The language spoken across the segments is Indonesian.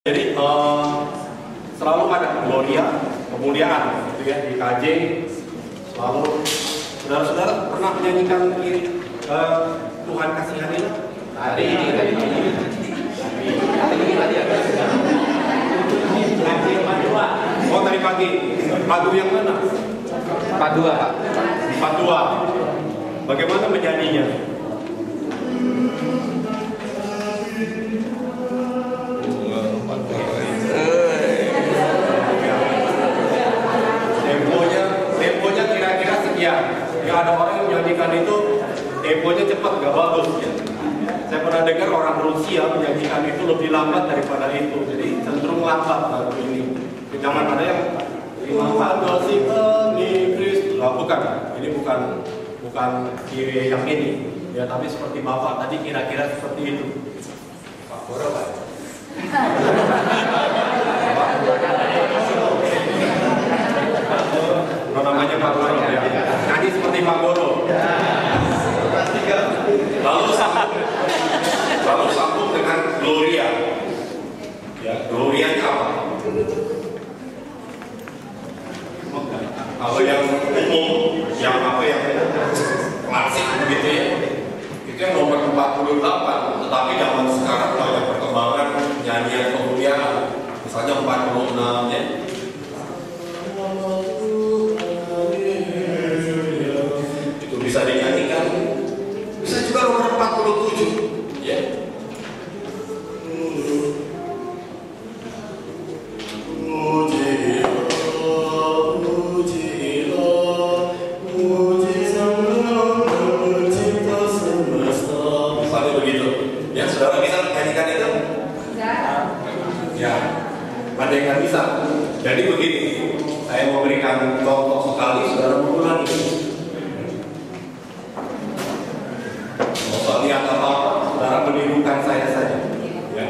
Jadi selalu ada gloria, kemuliaan, gitu ya di KJ. Selalu saudara-saudara pernah menyanyikan Tuhan kasihanilah? Tadi oh tadi pagi. Lagu yang mana? 42 Pak. 42. Bagaimana menyanyinya? Temponya kira-kira sekian. Ya ada orang yang menyanyikan itu temponya cepat, nggak bagus ya. Saya pernah dengar orang Rusia menyanyikan itu lebih lambat daripada itu. Jadi cenderung lambat lagu ini. Jangan ada yang bukan. Ini bukan yang ini. Ya tapi seperti Bapak tadi kira-kira seperti itu. Pak Boro Pak. Namanya Pak Boro ya. Nyanyi seperti Pak Boro. Lalu sambung dengan Gloria. Ya, Gloria-nya apa? Kalau yang umum, yang apa yang klasik begitu ya, itu yang nomor 48. Tetapi zaman sekarang banyak perkembangan nyanyian kemuliaan, misalnya 46 ya. Itu bisa dinyanyikan, bisa juga nomor 47 ya. Ada yang nggak bisa. Jadi begini, saya mau berikan contoh sekali, saudara mengulangi. Mau lihat apa, saudara menirukan saya saja. Ya.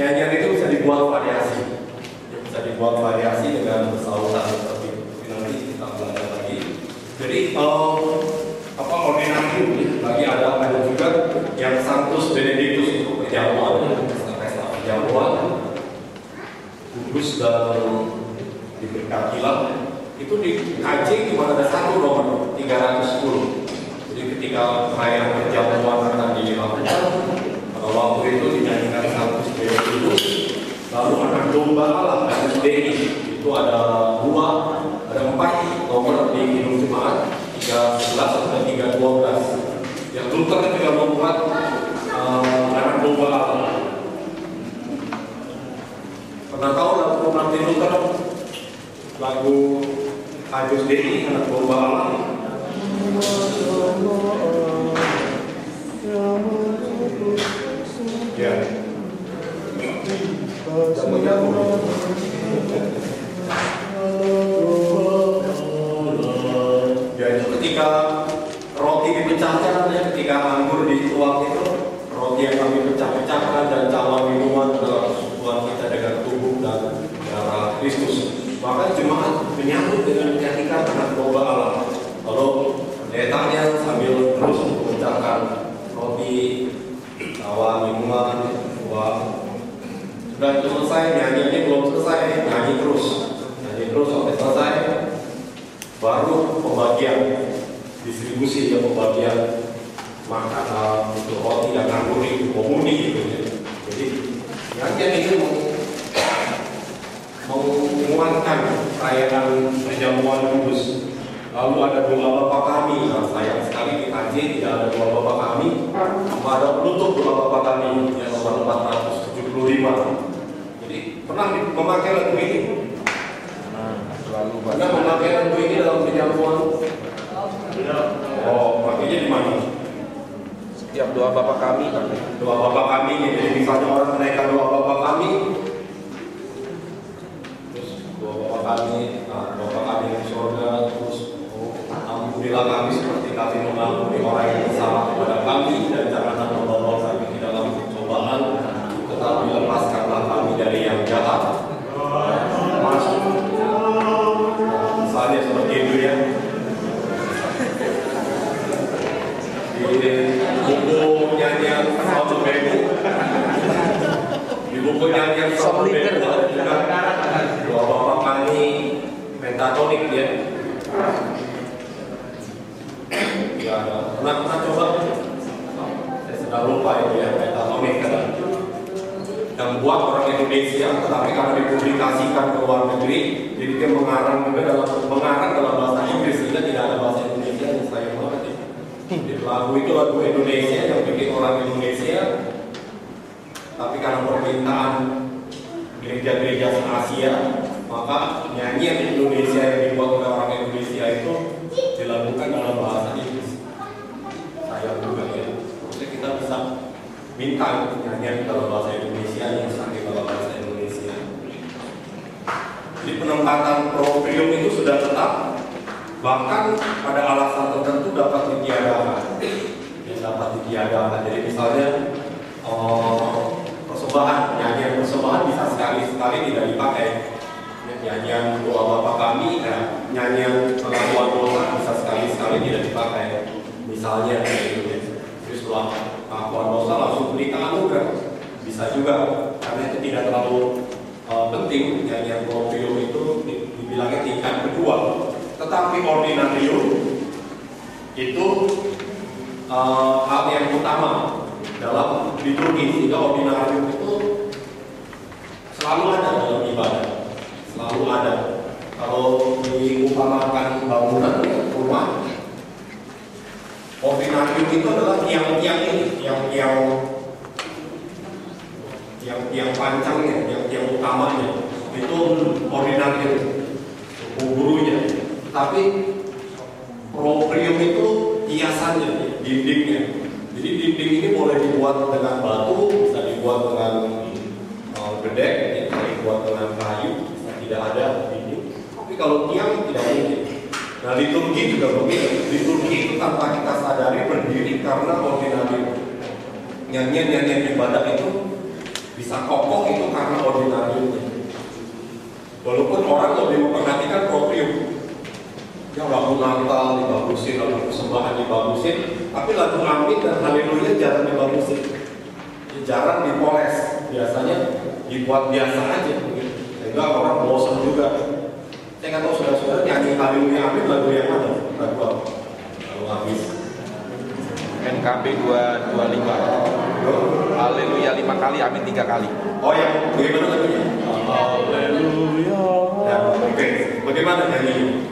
nyanyian itu bisa dibuat variasi. Bisa dibuat variasi dengan bersautan seperti itu. Nanti kita belajar lagi. Jadi ordinarium lagi ada juga yang Sanctus Benedictus itu perjamuan, pesta perjamuan, kudus dan diberkatilah. Itu di KJ cuma ada satu nomor 310. Jadi ketika perayaan perjamuan akan dilakukan, pada waktu itu dinyanyikan Sanctus Benedictus, lalu anak domba Allah dan Dei itu ada 4 nomor di Kidung Jemaat 311 sampai 312. Yang Luther juga membuat anak domba Allah. Pernah tahu lagu Martin Luther, lagu Agnus Dei, anak domba Allah? Ya. Ya, itu ketika roti dipecahkan, ya, ketika anggur dituang itu, roti yang kami pecah-pecahkan dan cawan minuman adalah persekutuan kita dengan tubuh dan darah Kristus. Maka jemaat menyambut dengan menyanyikan anak domba Allah. Lalu pendetanya sambil terus mengucapkan roti, cawan minuman, uang. Sudah selesai, nyanyinya belum selesai, nyanyi terus sampai selesai. Baru pembagian, distribusi ya, pembagian makanan untuk roti dan anggur itu komuni gitu ya. Jadi nyanyian itu menguatkan perayaan perjamuan kudus. Lalu ada doa Bapa kami. Nah, sayang sekali di KJ tidak ada doa Bapa kami, cuma ada penutup doa Bapa kami yang nomor 475. Jadi pernah memakai lagu ini? Pernah memakai lagu ini dalam perjamuan? Oh, makanya di mana? Setiap doa Bapa kami. Doa Bapa kami. Jadi misalnya orang menaikkan doa Bapa kami, terus doa Bapa kami, Bapa kami di surga, terus ampunilah kami seperti kami mengampuni orang yang bersalah kepada kami, dan janganlah membawa kami ke dalam pencobaan, tetapi lepaskanlah kami dari yang jahat. Masuk. Misalnya seperti itu ya. Di buku nyanyian Satu Minggu, di buku nyanyian Satu Minggu ada juga doa Bapa kami pentatonik ya. Ya, pernah coba? Saya sudah lupa itu ya, pentatonik kan. Yang buat orang Indonesia, tetapi karena dipublikasikan ke luar negeri, jadi dia mengarang dalam bahasa Inggris, sehingga tidak ada bahasa Indonesia yang saya mengerti. Jadi lagu itu lagu Indonesia yang bikin orang Indonesia, tapi karena permintaan gereja-gereja Asia, maka nyanyian Indonesia yang dibuat oleh orang Indonesia itu dilakukan dalam bahasa Inggris. Sayang juga ya, maksudnya kita bisa minta nyanyian dalam bahasa Indonesia yang sakit dalam bahasa Indonesia. Jadi penempatan proprium itu sudah tetap, bahkan pada alasan tertentu dapat ditiadakan. Jadi misalnya persembahan, nyanyian persembahan bisa sekali-sekali tidak dipakai. Nyanyian doa Bapa kami, nyanyian pengakuan dosa bisa sekali-sekali tidak dipakai. Misalnya jadi setelah pengakuan dosa langsung berikan anugerah, bisa juga, karena itu tidak terlalu penting. Nyanyian proprium itu dibilangnya tingkat kedua. Tetapi ordinarium itu hal yang utama dalam liturgi, sehingga ordinarium itu selalu ada dalam ibadah, selalu ada. Kalau diumpamakan bangunan rumah, ordinarium itu adalah tiang-tiang ini, tiang pancangnya, tiang utamanya, itu ordinarium, gurunya. Tapi proprium itu hiasannya, dindingnya. Jadi dinding ini boleh dibuat dengan batu, bisa dibuat dengan gedek, bisa dibuat dengan kayu, bisa tidak ada dinding. Tapi kalau tiang tidak mungkin. Nah, liturgi juga begitu. Liturgi itu tanpa kita sadari berdiri karena ordinarium. Nyanyian ibadah itu bisa bisa kokoh itu karena ordinariumnya. Walaupun orang lebih memperhatikan proprium, yang lagu Natal dibagusin, lagu persembahan dibagusin, tapi lagu Amin dan Haleluya jarang dibagusin, jarang dipoles, biasanya dibuat biasa aja, sehingga orang bosan juga. Saya nggak tahu saudara-saudara nyanyi Haleluya Amin lagu yang mana? Lagu apa? Lagu habis. NKB 225. Haleluya 5 kali, Amin 3 kali. Oh yang bagaimana lagunya? Haleluya. Ya, oke. Bagaimana nyanyi?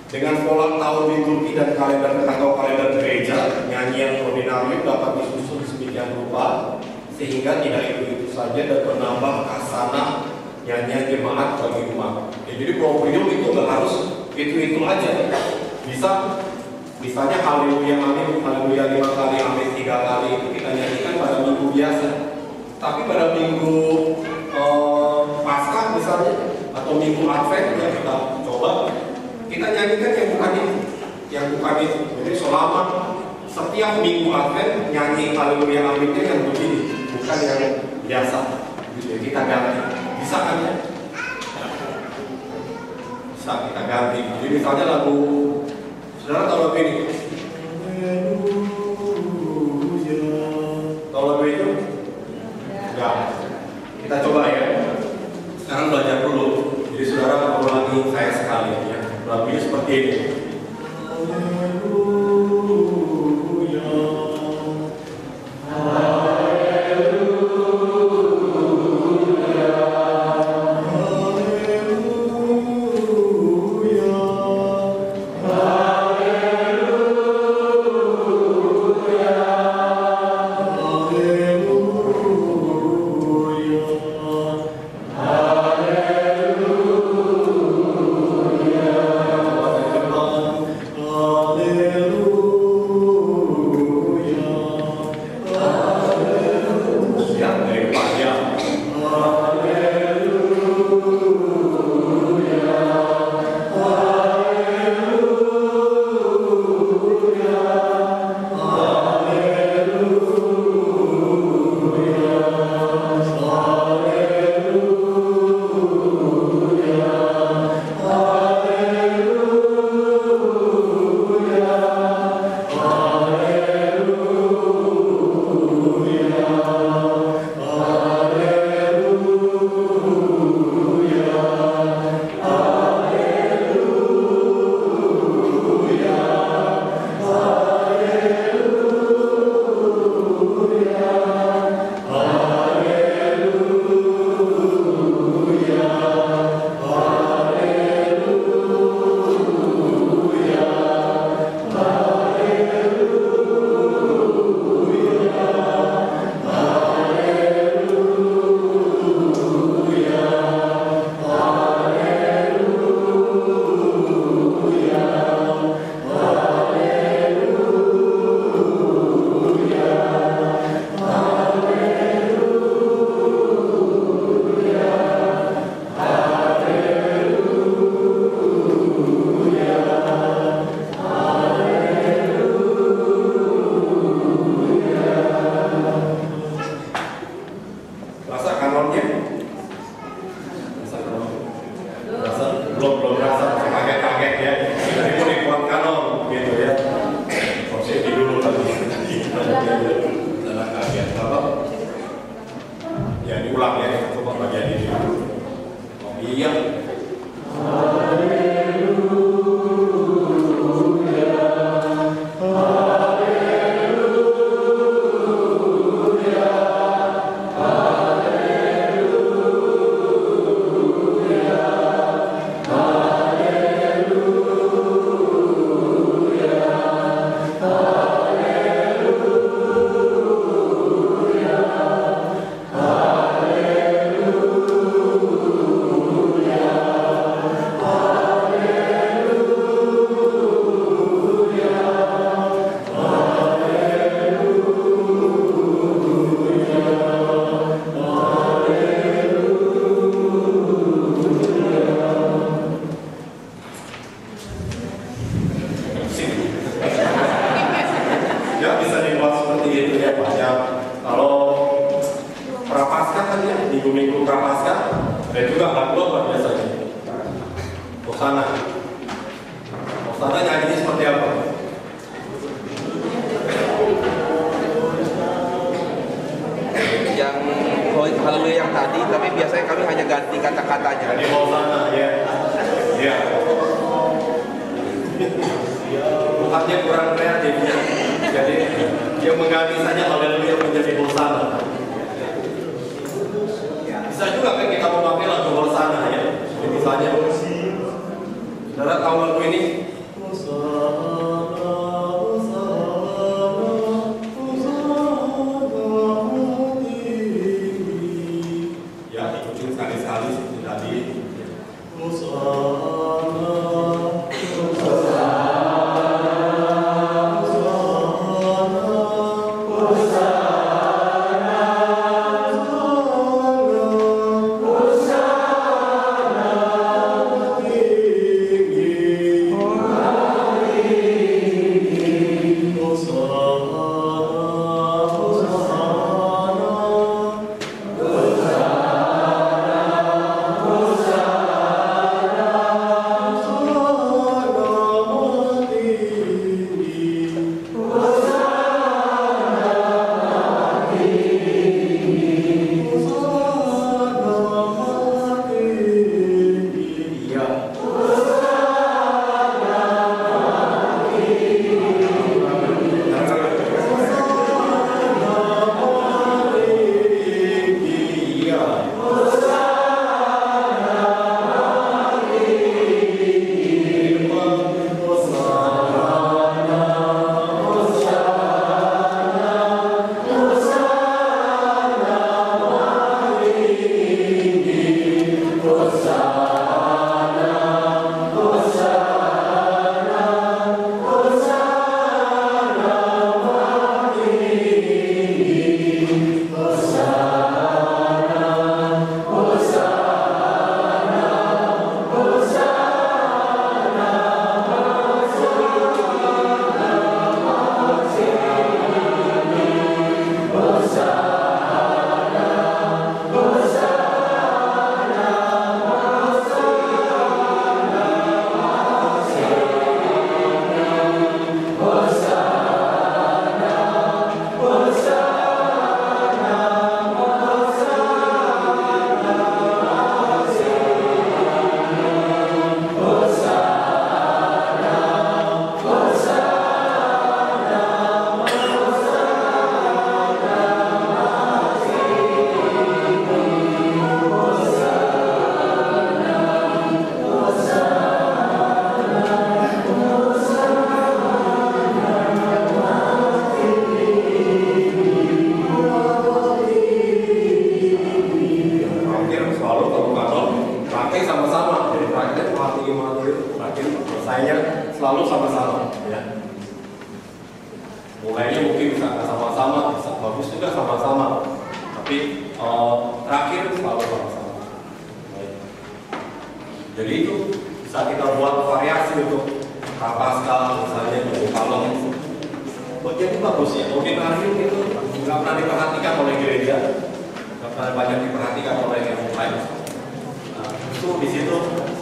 Dengan pola tahun liturgi dan kalender atau kalender gereja, nyanyian ordinarium dapat disusun sedemikian rupa sehingga tidak itu saja dan menambah kasana nyanyian jemaat bagi umat. Ya, jadi proprium itu nggak harus itu aja. Bisa misalnya haleluya amin, haleluya 5 kali, amin 3 kali itu kita nyanyikan pada minggu biasa. Tapi pada minggu Paskah misalnya atau minggu Advent ya kita coba kita nyanyikan yang bukan itu. Jadi selama setiap minggu Advent nyanyi haleluya aminnya yang begini, bukan yang biasa. Jadi kita ganti. Bisa kan ya? Bisa kita ganti. Jadi misalnya lagu, saudara tahu lagu ini? Tahu lagu itu? Enggak. Kita coba ya. Sekarang belajar dulu. Jadi saudara ulangi saya sekali ya. Lagunya seperti ini. Haleluya. Haleluya. Ya bisa dibuat seperti itu ya Pak ya. Kalau prapaskah kan ya, minggu-minggu prapaskah dan juga lagu apa biasanya? Hosana. Hosana nyanyinya seperti apa? Yang haleluya yang tadi, tapi biasanya kami hanya ganti kata-katanya. Jadi Hosana ya. Ya. Bukannya kurang kreatif ya. Jadi dia mengganti saja haleluya menjadi Hosana. Bisa juga kan kita memakai lagu Hosana ya. Jadi misalnya, saudara tahu lagu ini? Ya, ikutin sekali-sekali seperti tadi. Selalu sama-sama ya. Mulainya mungkin bisa nggak sama-sama, bisa bagus juga sama-sama, tapi terakhir selalu sama-sama. Jadi itu bisa kita buat variasi untuk prapaskah misalnya untuk kalem. Jadi bagus ya. Mungkin akhir itu nggak pernah diperhatikan oleh gereja, nggak pernah banyak diperhatikan oleh yang lain. Nah, itu di situ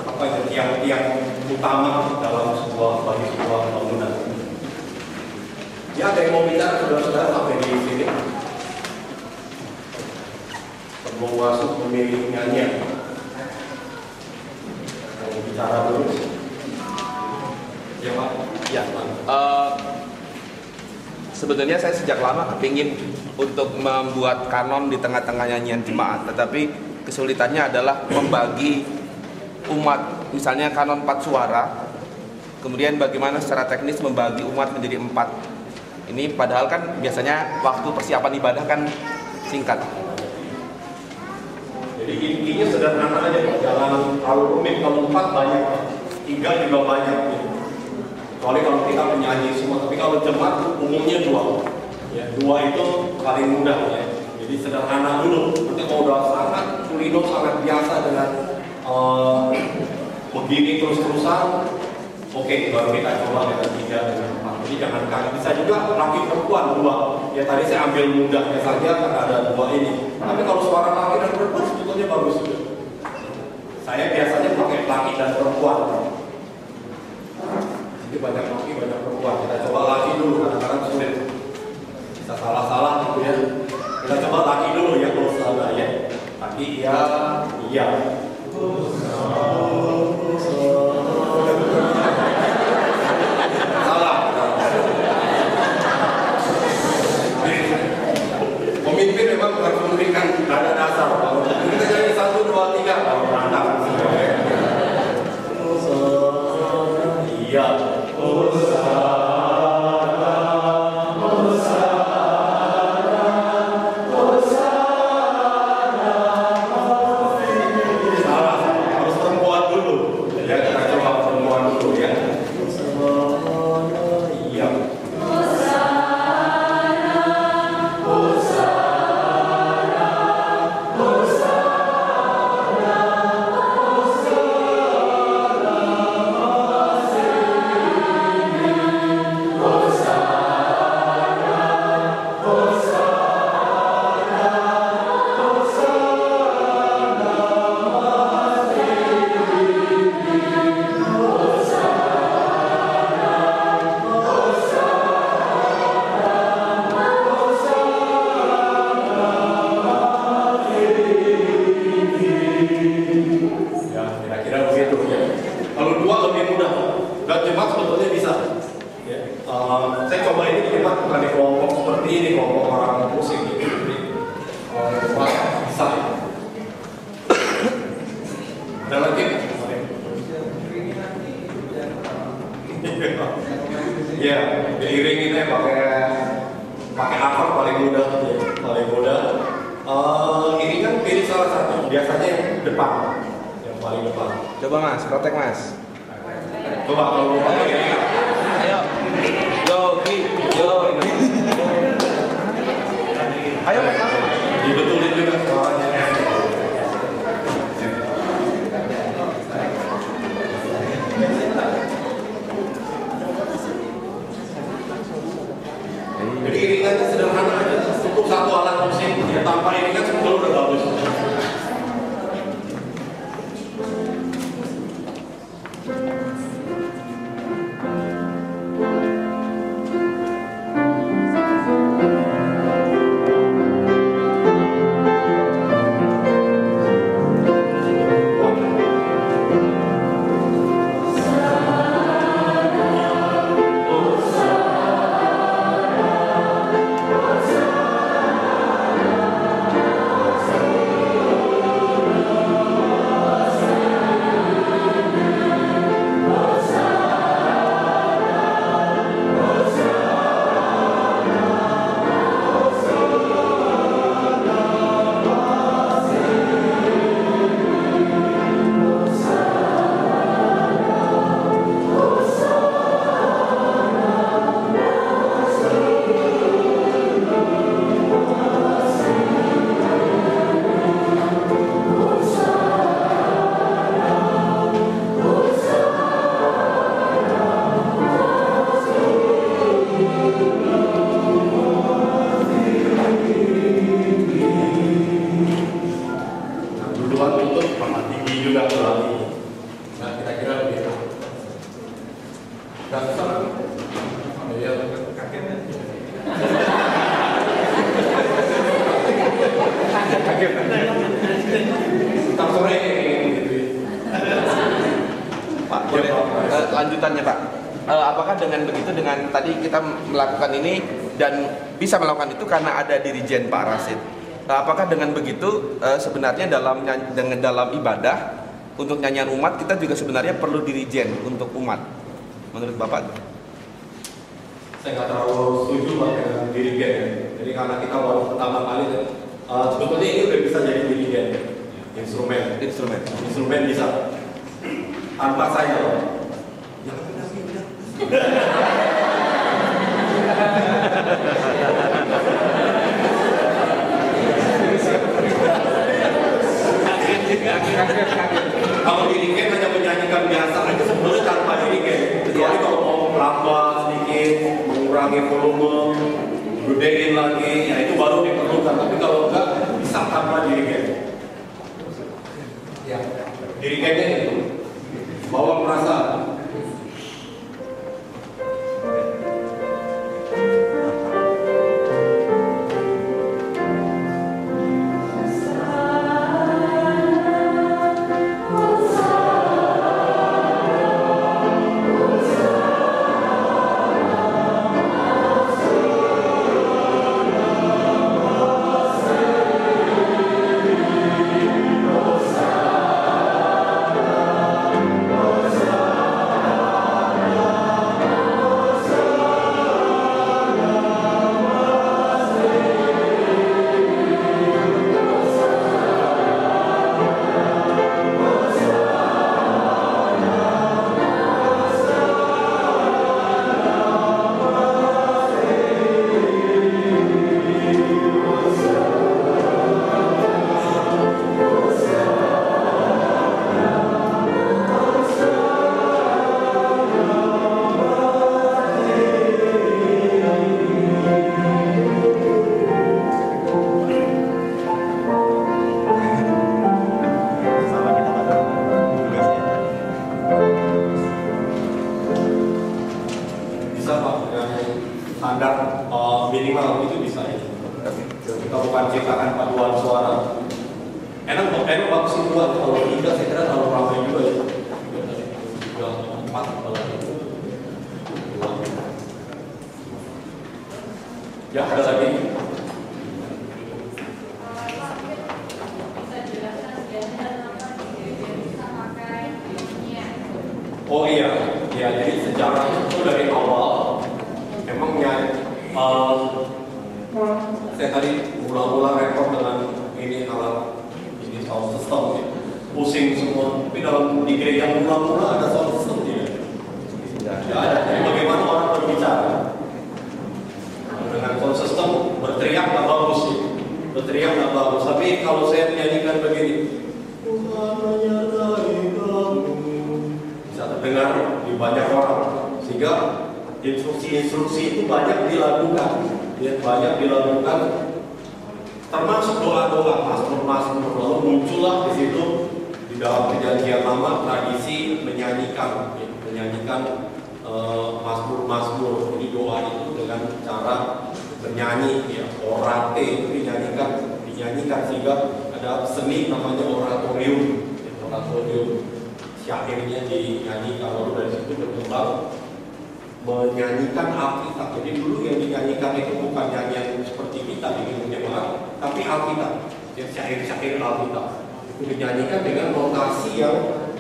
apa itu tiang-tiang utama dalam bagi sebuah bangunan. Ya, ada yang mau bicara saudara-saudara sampai di sini. Sebelum masuk memilih nyanyian. bicara dulu. Ya Pak. Ya. Sebetulnya saya sejak lama kepingin untuk membuat kanon di tengah-tengah nyanyian jemaat, tetapi kesulitannya adalah membagi umat, misalnya kanon 4 suara, kemudian bagaimana secara teknis membagi umat menjadi 4. Ini padahal kan biasanya waktu persiapan ibadah kan singkat. Jadi intinya sederhana aja Pak, jangan terlalu rumit. Kalau 4 banyak, 3 juga banyak. Kecuali kalau kita menyanyi semua, tapi kalau jemaat umumnya 2. Ya, 2 itu paling mudah ya. Jadi sederhana dulu. Nanti kalau udah sangat kulino, sangat biasa dengan begini terus-terusan, oke, baru kita coba dengan 3 dengan 4. Jadi jangan kaget. Bisa juga laki perempuan 2. Ya tadi saya ambil mudahnya saja karena ada 2 ini. Tapi kalau suara laki dan perempuan sebetulnya bagus juga. Saya biasanya pakai laki dan perempuan. Jadi banyak laki, banyak perempuan. Kita coba laki dulu, kadang-kadang sulit. Bisa salah-salah gitu ya. Kita coba laki dulu ya, kalau salah ya. Laki iya, iya. Salah. Pemimpin memang harus memberikan nada dasar. Kalau kita jadi 1, 2, 3, kalau berantakan semua ya. Iya. lanjutannya Pak. Apakah dengan begitu, dengan tadi kita melakukan ini dan bisa melakukan itu karena ada dirijen Pak Rasid. Apakah dengan begitu sebenarnya dalam ibadah untuk nyanyian umat kita juga sebenarnya perlu dirijen untuk umat? Menurut Bapak? Saya nggak terlalu setuju Pak dengan dirigen ya. Jadi karena kita baru pertama kali, sebetulnya ini udah bisa jadi dirigen, instrumen bisa. Tanpa saya, jangan pindah-pindah. Kalau dirigen hanya menyanyikan biasa aja sebenarnya tanpa dirigen. Kecuali kalau mau melambat sedikit, mengurangi volume, gedein lagi, ya itu baru diperlukan. Tapi kalau enggak, bisa tanpa dirigen. Ya, dirigennya itu bawa perasaan. Minimal itu bisa ya. Kita bukan ciptakan paduan suara. Enak bagus itu buat kalau tiga saya kira terlalu ramai juga ya. Tiga, empat apalagi. Ya ada lagi. Oh iya, ya jadi sejarahnya itu dari awal emangnya saya tadi ulang-ulang rekor dengan ini alat ini sound system ya. Pusing semua, tapi dalam di gereja ulang-ulang ada sound system ya? Tidak ada. Jadi bagaimana orang berbicara dengan sound system berteriak nggak bagus ya? Berteriak nggak bagus. Tapi kalau saya menyanyikan begini, Tuhan menyertai kamu, bisa terdengar di banyak orang, sehingga instruksi-instruksi itu banyak dilakukan, ya, banyak dilakukan, termasuk doa-doa, mazmur-mazmur. Lalu muncullah di situ di dalam perjanjian lama tradisi menyanyikan, ya, menyanyikan mazmur-mazmur. Jadi doa itu dengan cara bernyanyi, ya, orate itu dinyanyikan sehingga ada seni namanya oratorium, ya, oratorium. Syairnya dinyanyikan, lalu dari situ berkembang menyanyikan Alkitab. Jadi dulu yang dinyanyikan itu bukan nyanyian seperti kita bikin jemaat, tapi Alkitab, ya, syair-syair Alkitab. Itu dinyanyikan dengan notasi yang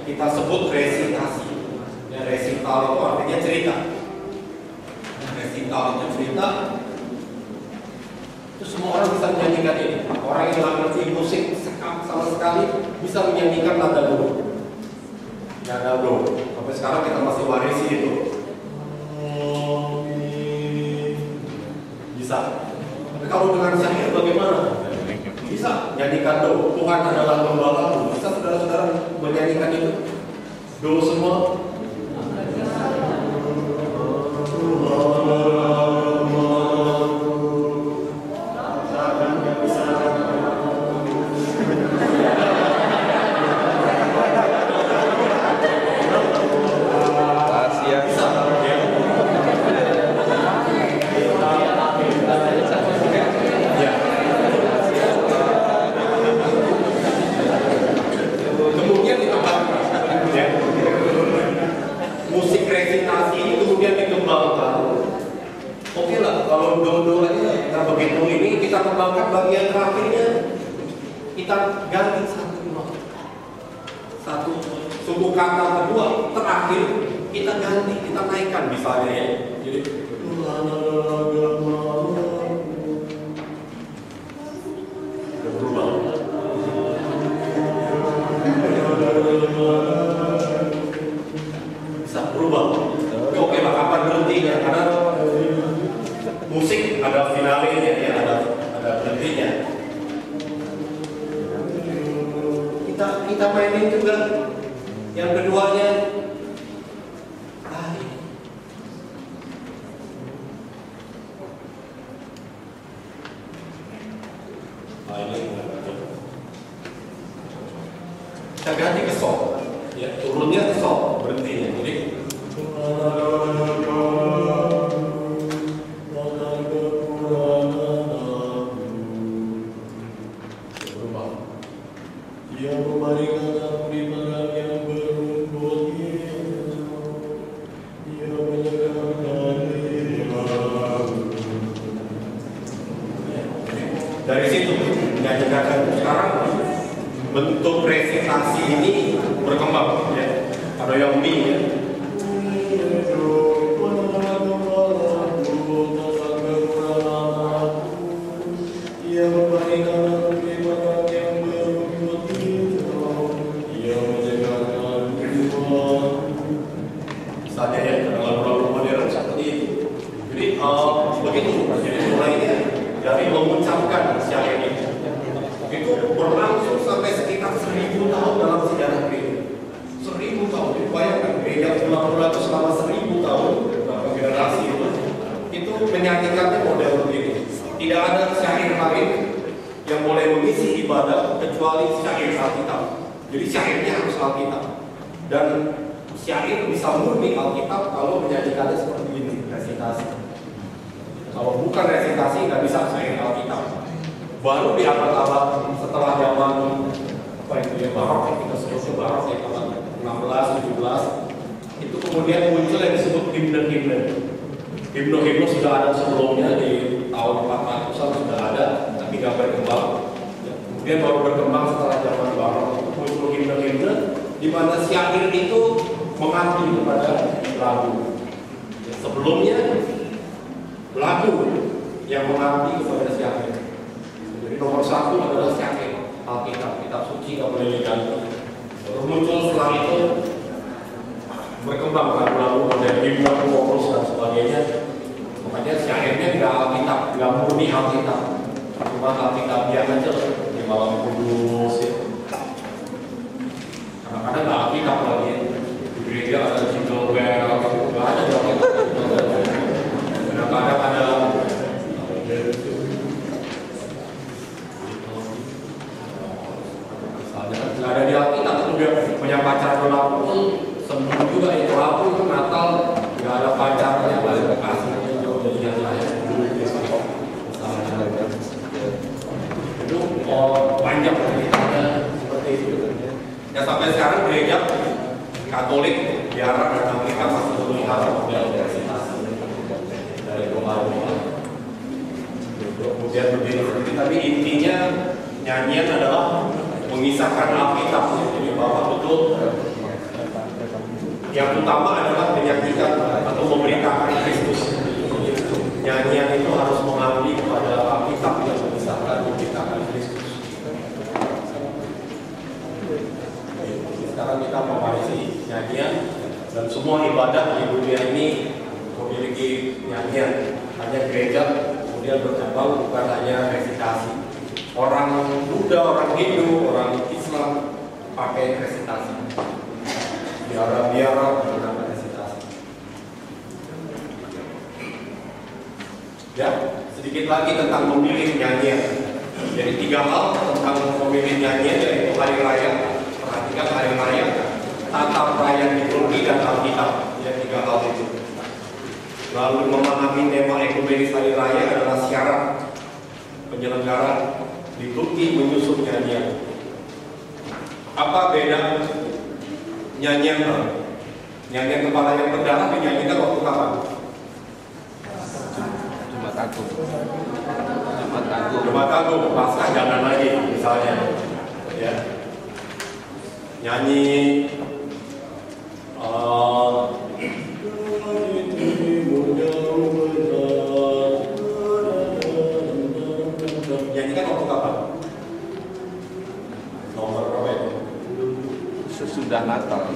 kita sebut resitasi. Ya, resital itu artinya cerita. Resital itu cerita. Itu semua orang bisa menyanyikan ini. Orang yang nggak ngerti musik sama sekali bisa menyanyikan nada do. Nada do. Sampai sekarang kita masih warisi itu. Bisa. Tapi kalau dengan syair bagaimana? Bisa nyanyikan do. Tuhan adalah gembalaku. Bisa saudara-saudara menyanyikan itu? Do semua. bagian terakhirnya kita ganti satu suku kata kedua terakhir kita ganti, kita naikkan misalnya ya. Jadi berubah. Bisa berubah. Oke, maka kapan berhentinya? Karena musik ada finalenya ya, ada berhentinya. Kita mainin juga yang keduanya. Kita ganti ke sol, ya turunnya ke sol, berhentinya. Jadi dari situ menyanyikan sekarang bentuk resitasi ini berkembang ya. Ada yang mi ya. Misalnya ya, lagu-lagu modern seperti itu. Jadi begitu. Jadi mulainya dari mengucapkan syair itu. Itu berlangsung sampai sekitar 1000 tahun dalam sejarah gereja. 1000 tahun. Bayangkan gereja pulang-pulang itu selama 1000 tahun, beberapa generasi itu menyanyikannya model begini. Tidak ada syair lain yang boleh mengisi ibadah kecuali syair Alkitab. Jadi syairnya harus Alkitab. Dan syair bisa murni Alkitab kalau menyanyikannya seperti ini, resitasi. Kalau bukan resitasi nggak bisa syair Alkitab. Baru di abad-abad setelah zaman apa itu ya barok, kita sebut barok ya abad 16, 17 itu kemudian muncul yang disebut himne-himne. Himne-himne sudah ada sebelumnya di tahun 400-an sudah ada, tapi nggak berkembang. Kemudian baru berkembang setelah zaman barok muncul himne-himne di mana syair itu mengabdi kepada lagu. Sebelumnya lagu yang mengabdi kepada syair. Jadi nomor satu adalah syair Alkitab, kitab suci nggak boleh diganti. Terus muncul setelah itu berkembang lagu-lagu modern himne, chorus dan sebagainya. Makanya syairnya nggak Alkitab, nggak murni Alkitab, cuma Alkitabian aja di malam kudus. Kadang-kadang nggak Alkitab lagi. Di gereja ada jingle bell, nggak ada di Alkitab. Kadang-kadang ada ada di Alkitab itu dia punya pacar berlaku sembuh juga itu laku itu Natal nggak ada pacarnya balik ke kasihnya jauh dari yang lain itu panjang ceritanya seperti itu ya sampai sekarang gereja Katolik biarlah dan Amerika masih melihat model resitasi dari Roma kemudian berdiri tapi intinya nyanyian adalah mengisahkan Alkitab. Jadi bahwa betul yang utama adalah menyaksikan atau memberitakan Kristus. Nyanyian itu harus mengabdi kepada Alkitab yang mengisahkan memberitakan Kristus. Sekarang kita mewarisi nyanyian dan semua ibadah di dunia ini memiliki nyanyian. Hanya gereja kemudian berkembang bukan hanya resitasi. Orang Buddha, orang Hindu, orang Islam pakai resitasi. Biara-biara menggunakan resitasi. Ya, sedikit lagi tentang memilih nyanyian. Jadi 3 hal tentang memilih nyanyian yaitu hari raya. Perhatikan hari raya, tata perayaan liturgi dan Alkitab. Ya, 3 hal itu. Lalu memahami tema ekumenis hari raya adalah syarat penyelenggara liturgi menyusun nyanyian. Apa beda nyanyian? Nyanyian kepala yang berdarah dinyanyikan waktu kapan? Jumat Agung. Jumat Agung, Paskah jangan lagi misalnya, ya. Nyanyi nyanyikan waktu kapan? Nomor berapa itu? Sesudah Natal.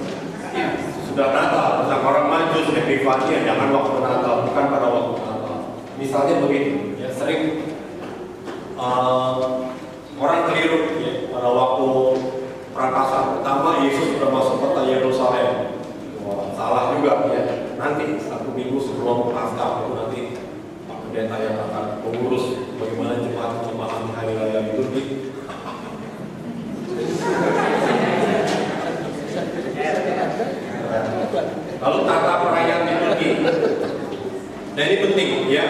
Sudah Natal, tentang orang maju, Epifania, jangan waktu Natal, bukan pada waktu Natal. Misalnya begini, ya sering orang keliru ya, pada waktu Prapaskah pertama Yesus sudah masuk kota Yerusalem. Wah, salah juga ya. Nanti 1 minggu sebelum Paskah itu nanti Pak Pendeta yang akan mengurus bagaimana jemaat memahami hari raya liturgi. Lalu tata perayaan liturgi. Dan ini penting ya.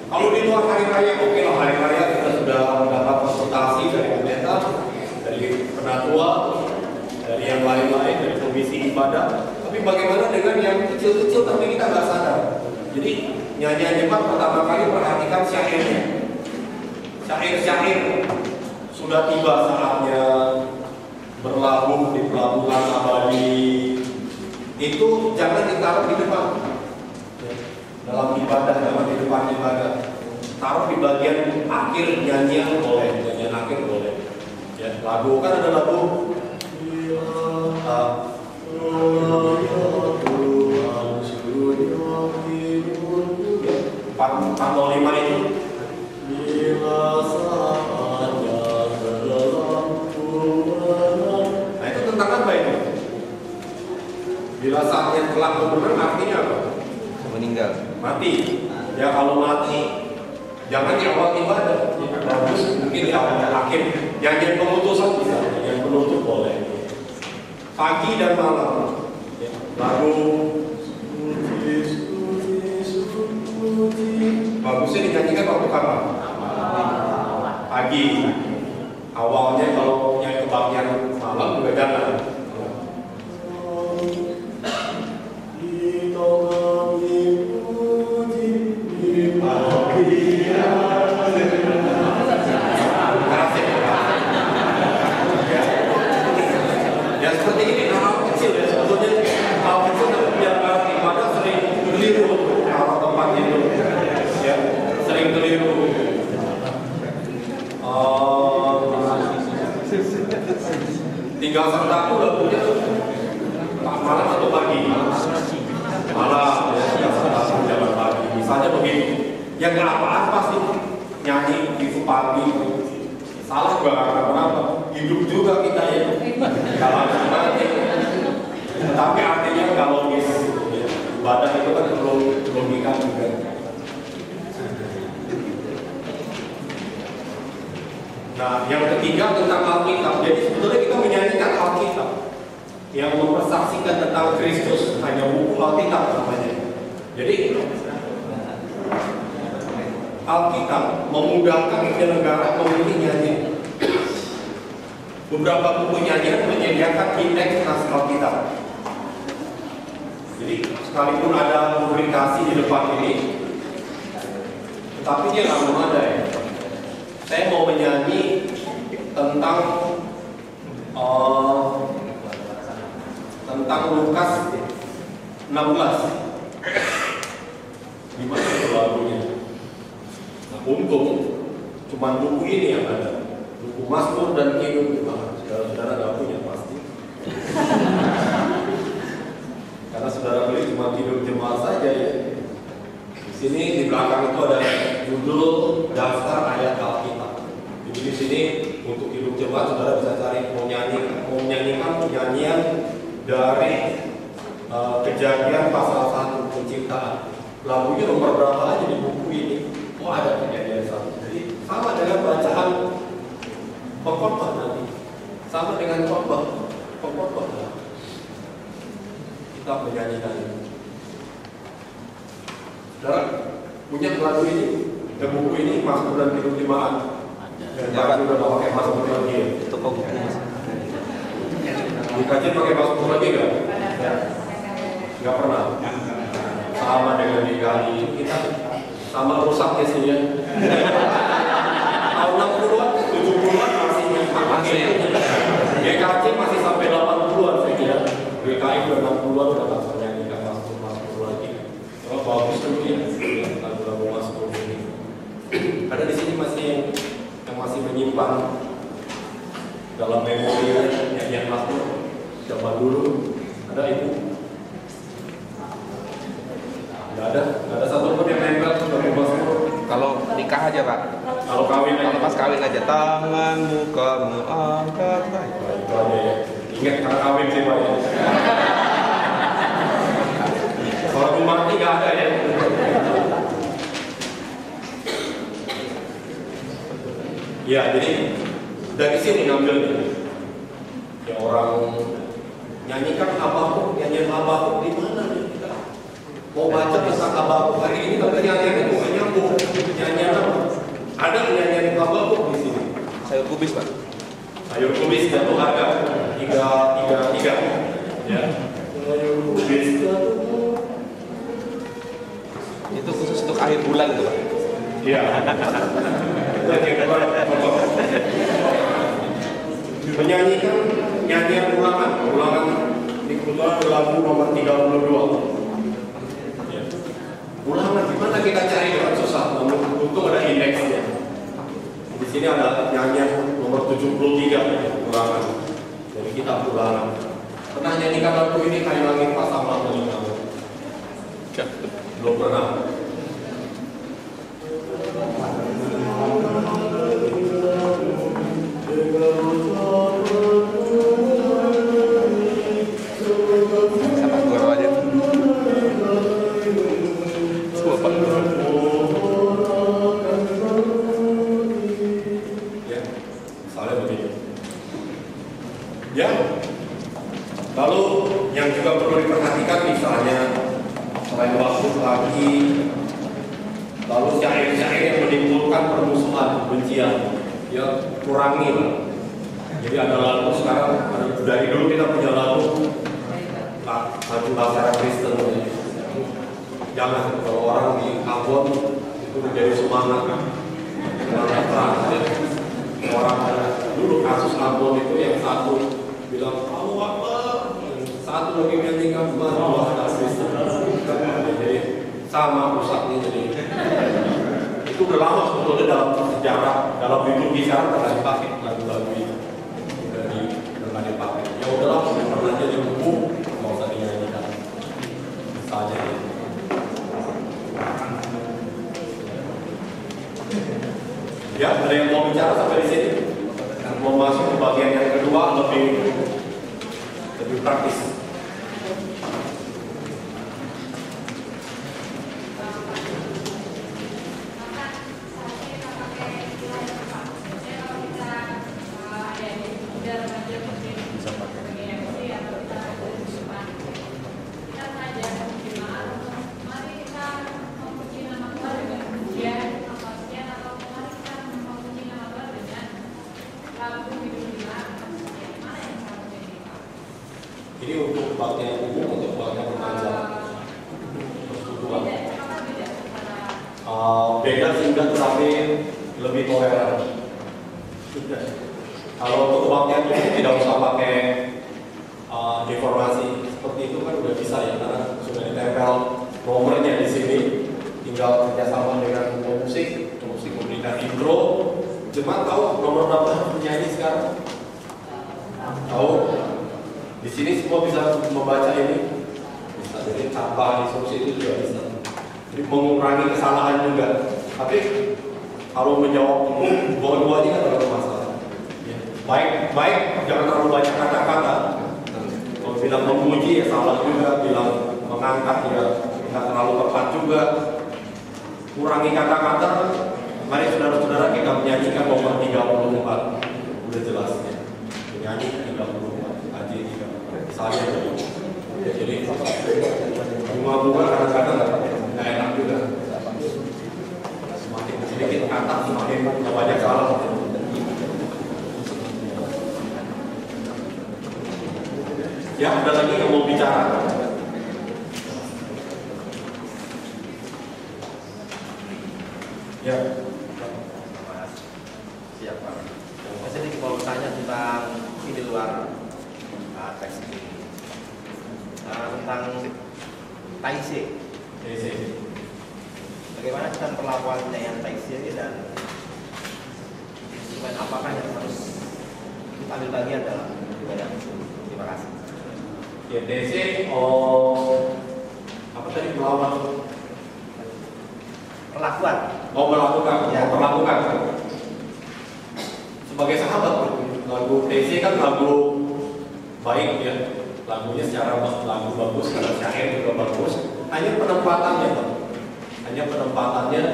Kalau di luar hari raya, oke lah, hari raya kita sudah mendapat konsultasi dari pendeta, dari penatua, dari yang lain-lain, dari komisi ibadah. Tapi bagaimana dengan yang kecil-kecil tapi kita nggak sadar? Jadi nyanyian jemaat pertama kali perhatikan syairnya. Syair-syair sudah tiba saatnya berlabuh di pelabuhan abadi. Itu jangan ditaruh di depan. Dalam ibadah, jangan di depan ibadah. Taruh di bagian akhir nyanyian boleh, nyanyian akhir boleh. Ya, lagu kan ada lagu Pak 405 itu nah itu tentang apa itu? Bila saatnya telah kemudian artinya apa? Meninggal. Mati. Ya kalau mati jangan di awal ibadah. Bagus mungkin di awal akhir. Yang pemutusan bisa, yang penutup boleh. Pagi dan malam. Lagu bagusnya dinyanyikan waktu kapan? Pagi. Awalnya kalau nyanyi kebagian malam juga jangan. Ya seperti ini hal kecil ya, sebetulnya hal kecil yang ibadah sering keliru kalau tempat itu ya sering keliru. Tinggal serta udah punya malam atau pagi? Malam ya, tinggal serta jalan pagi. Misalnya begini, yang nggak apa-apa sih nyanyi itu pagi. Salah juga karena kenapa? Hidup juga kita ya. Kalau nanti, tapi artinya nggak logis. Ibadah itu kan perlu logika juga. Nah, yang ketiga tentang Alkitab. Jadi sebetulnya kita menyanyikan Alkitab yang mempersaksikan tentang Kristus, hanya buku Alkitab namanya. Jadi Alkitab memudahkan penyelenggara memilih nyanyian. Beberapa buku nyanyian menyediakan indeks naskah Alkitab. Jadi sekalipun ada publikasi di depan ini, tetapi dia nggak memadai. Saya mau menyanyi tentang Lukas 16. Gimana itu lagunya? Nah, untung cuma buku ini yang ada. Buku Mazmur dan Kidung gimana? Saudara-saudara nggak punya pasti. Karena saudara beli cuma Kidung jemaat saja ya. Di sini di belakang itu ada judul daftar ayat Alkitab. Jadi di sini untuk Kidung jemaat saudara bisa cari mau menyanyikan nyanyian dari Kejadian pasal 1 penciptaan. Lagunya nomor berapa aja di buku ini? Oh ada Kejadian 1. Jadi sama dengan bacaan pengkhotbah nanti. Sama dengan khotbah. Kita menyanyikan ini. Saudara punya lagu ini, dan buku ini Mazmur dan Kidung jemaat. Dan Pak sudah mau pakai Mazmur lagi ya? Itu kok Dikaji pakai Mazmur lagi nggak? Nggak pernah. Sama dengan dikali kita sama rusak ya sih ya. tahun 60-an, 70-an masih nyimak. Masih. GKC masih sampai 80-an saya kira. GKI udah 60-an udah nggak menyanyikan masuk lagi. Kalau bagus tuh ya, lagu-lagu masuk ini. Ada di sini masih yang masih menyimpan dalam memori nyanyian Masmur zaman dulu. Ada itu? Nggak ada satupun yang nempel lagu Masmur. Kalau nikah aja Pak. Kalau kawin Kalau aja. pas kawin aja tanganmu kamu angkat. Itu aja ya. Ingat karena kawin sih Pak ya. Kalau aku mati nggak ada ya. Ya jadi dari sini ngambilnya. Ya orang nyanyikan Habakuk, nyanyian Habakuk di mana nih kita? Mau baca tentang Habakuk hari ini tapi nyanyiannya bukan nyambung. Nyanyian apa? Ada nyanyian Habakuk di sini. Sayur kubis Pak. Sayur kubis jatuh harga 333 ya. Sayur kubis jatuh. Itu khusus untuk akhir bulan itu Pak. Iya. Menyanyikan nyanyian ulangan di kebetulan lagu nomor 32. Ya. Ulangan gimana kita cari dengan susah, namun untung ada indeksnya. Di sini ada nyanyian nomor 73 ulangan. Jadi kita ulangan. Pernah nyanyikan lagu ini Hai Langit Pasanglah Telingamu? Belum pernah. Sama goro aja. Coba Pak. Ya, misalnya begini. Ya, lalu yang juga perlu diperhatikan misalnya selain waktu lagi, lalu syair-syair yang menimbulkan permusuhan, kebencian, ya kurangi lah. Jadi ada lagu sekarang, dari dulu kita punya lagu lagu bahasa Kristen. Jangan kalau orang di Ambon itu menjadi semangat perang. Orang dulu kasus Ambon itu yang satu bilang Allahu Akbar, satu lagi menyanyikan bahasa Kristen. Jadi sama rusaknya jadi. Itu udah lama sebetulnya dalam sejarah, dalam liturgi sekarang pernah dipakai lagu-lagu itu. Udah dipakai. Ya udahlah, pernah jadi buku, nggak usah dinyanyikan. Saja. Ya, ada yang mau bicara sampai di sini? Mau masuk ke bagian yang kedua lebih praktis. Ini untuk bagian umum, untuk bagian remaja. Beda sehingga tetapi lebih toleran. Kalau untuk kebaktian umum tidak usah pakai informasi seperti itu kan udah bisa ya, karena sudah ditempel nomornya di sini. Tinggal kerjasama dengan pemusik memberikan intro. Jemaat tahu nomor berapa penyanyi sekarang? Tahu? Di sini semua bisa membaca ini, bisa jadi tanpa instruksi itu juga bisa. Jadi mengurangi kesalahan juga. Tapi kalau menjawab umum, dua-duanya kan ada masalah. Baik, jangan terlalu banyak kata-kata. Kalau bilang memuji ya salah juga, bilang mengangkat ya nggak terlalu tepat juga. Kurangi kata-kata. Mari saudara-saudara kita menyanyikan nomor 34. Udah jelas ya. Menyanyi 34. Saya jadi bunga-bunga kadang-kadang nggak enak juga. Semakin sedikit kata semakin banyak salah. Ya, ada lagi yang mau bicara? Ya. tentang TAIC. Bagaimana kita perlakuannya yang TAIC ini dan instrumen apakah yang harus kita ambil bagian dalam ibadah itu? Terima kasih. Ya, TAIC apa tadi melawan? Perlakuan. Perlakukan. Sebagai sahabat, lagu TAIC kan lagu baik ya, lagunya secara lagu bagus, secara syair juga bagus. Hanya penempatannya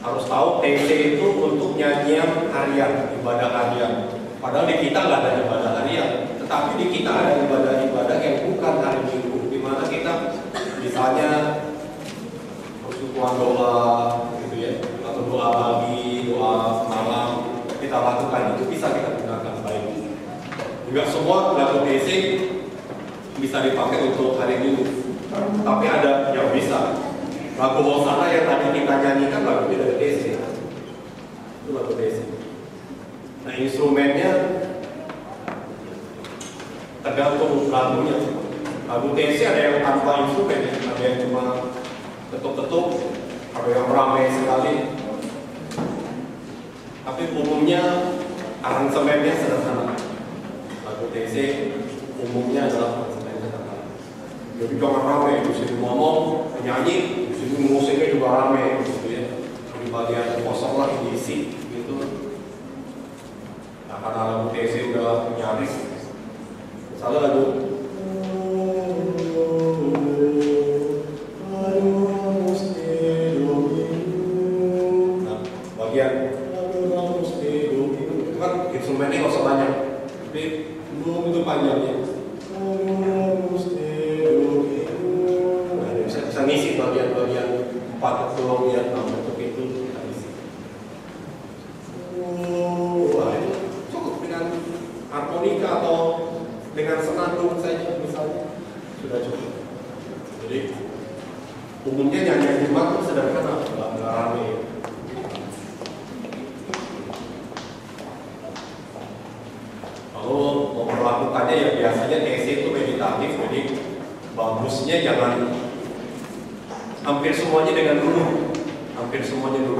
harus tahu TAIC itu untuk nyanyian harian, ibadah harian. Padahal di kita nggak ada ibadah harian, tetapi di kita ada ibadah-ibadah yang bukan hari Minggu, di mana kita misalnya persukuan doa, gitu ya, atau doa pagi, doa malam kita lakukan, itu bisa kita gunakan baik. Juga semua lagu TAIC bisa dipakai untuk hari Minggu, tapi ada yang bisa. Lagu Hosana yang tadi kita nyanyikan lagunya dari TAIC, itu lagu TAIC. Nah, instrumennya tergantung lagunya. Lagu TAIC ada yang tanpa instrumen, ada yang cuma ketuk-ketuk, ada yang ramai sekali. Tapi umumnya aransemennya sederhana. Lagu TAIC umumnya adalah aransemen sederhana. Jadi jangan ramai, di sini ngomong, penyanyi, di sini musiknya juga ramai, gitu ya. Di bagian kosong lah diisi, gitu. Nah, karena lagu TAIC udah nyaris, misalnya lagu instrumennya nggak usah banyak, tapi itu panjangnya. Nah, bisa ngisi bagian-bagian 4 doang ya, untuk itu kita isi. Wah, itu cukup dengan harmonika atau dengan senandung saja misalnya sudah cukup. Jadi umumnya nyanyian Jumat itu sederhana, nggak ramai. Mau melakukannya ya biasanya TAIC itu meditatif, jadi bagusnya jangan hampir semuanya dengan duduk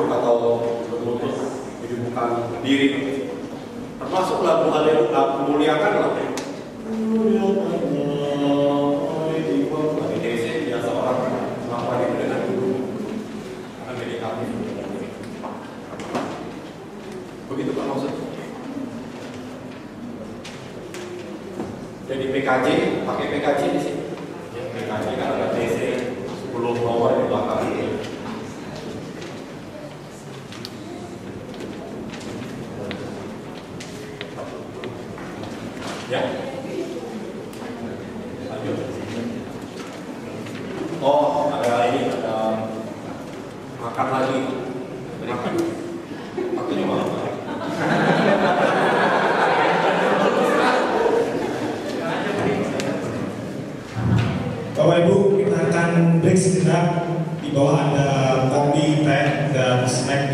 atau berlutut, jadi bukan berdiri. Termasuk lagu Haleluya, memuliakan lah. Di TAIC biasa orang melakukan itu dengan duduk, karena meditatif. Begitu kan maksudnya. Jadi PKJ, pakai PKJ di sini. Ya, PKJ kan ada TAIC 10 nomor di belakang ini. Ya. Lanjut. Oh, ada ini, ada makan lagi. Makan. Waktunya makan. Bapak Ibu, kita akan break sejenak. Di bawah ada kopi, teh, dan snack